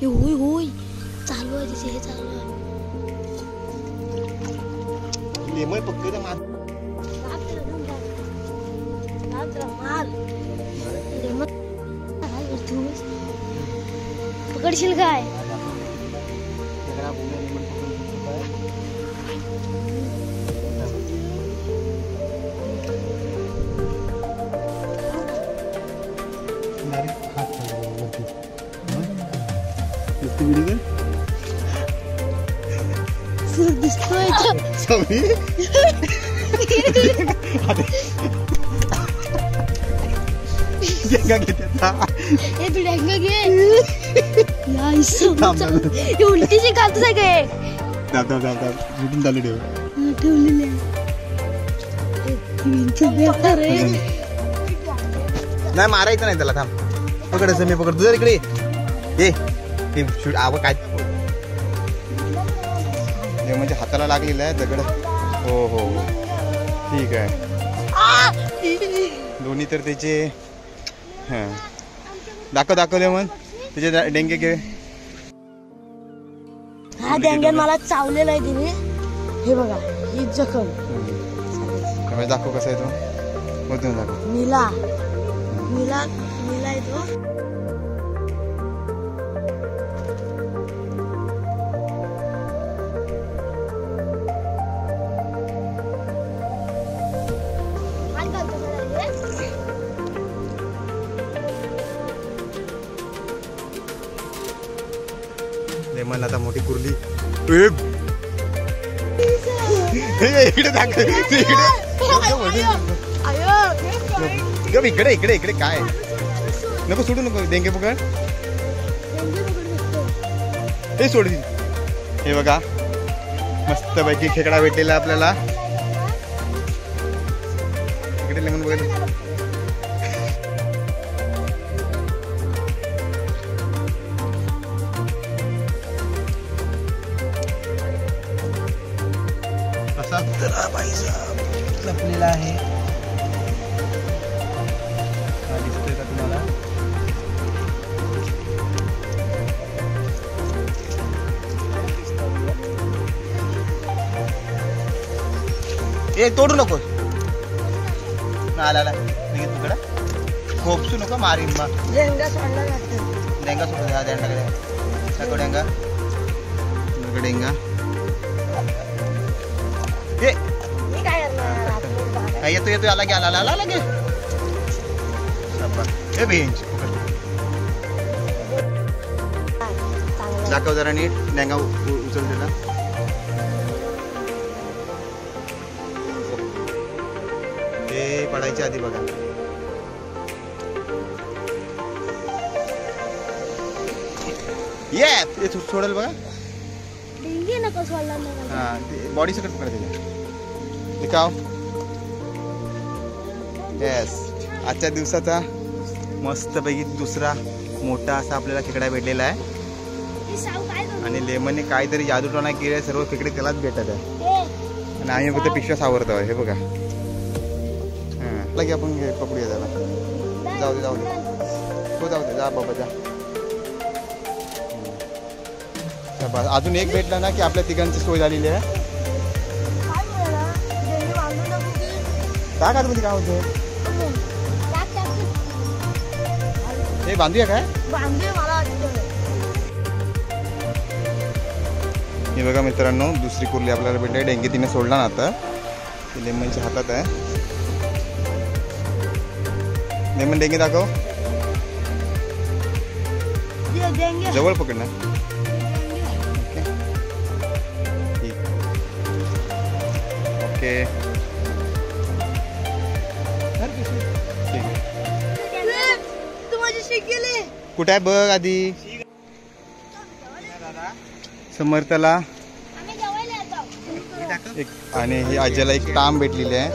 होय होय चालू आहे तिथे, हे चालू आहे. लेमन पकडे तर मार. पकडशील काय? दिसतोय उलटीची खातच आहे काय? नाही मारायचं नाही त्याला. थांब पकडायचं, मी पकडतो. जर इकडे ये शूट आवं काय म्हणजे हाताला लागलेलं आहे दगड. हो हो ठीक आहे. दोन्ही तर त्याचे हां दाखवले मग त्याचे डेंगे घे. हा डेंग्यान मला चावलेला आहे तिने. हे बघा ही जखम. दाखव कसा आहे तो. मधून दाखव. नीला नीला नीला आहे तो. लेमन आता मोठी कुर्ली. इकडे दाखव. इकडे इकडे इकडे काय नको सोडू नको. डेंगे पकड. हे सोड. हे बघा मस्त पैकी खेकडा भेटलेला आपल्याला. इकडे लेमन बघा. असा लपलेला आहे. दिसतोय का तुम्हाला? ए तोडू नको. आला निघत तुकडा. खोपसू नको मारीन मग. डेंगा सोडला जातो. डेंगा सोडू द्या. डेंगा डेंगा डेंगा येतो येतो. आला गे आला आला गे. हे बेंच दाखव जरा नीट. डेंगा उचललेला. हे पडायच्या आधी बघा. ये सोडेल बघा. हा बॉडी सकट पकडते. दिखाव. येस आजच्या दिवसाचा मस्तपैकी दुसरा मोठा असा आपल्याला खेकडा भेटलेला आहे. आणि लेमनने काहीतरी जादूटोणा केला. सर्व खेकडे त्यालाच भेटत आहे. आणि आम्ही फक्त पिशव्या सावरतो. हे बघा. हां लगे आपण पकडूया त्याला. जाऊ दे जाऊ दे. हो जाऊ दे. जा बाबा जा. अजून एक भेटला ना की आपल्या तिघांची सोय झालेली आहे. काय का तुम्ही काय होतं. हे बांधूया काय? हे बघा मित्रांनो दुसरी कुर्ली आपल्याला भेटली. डेंगे तिने सोडला ना आता. लेमनच्या हातात आहे. लेमन डेंगे दाखव. जवळ पकडणार. ओके कुठे आहे बघ आधी. समर्थला आणि ही आजीला एक ताम भेटलेली आहे.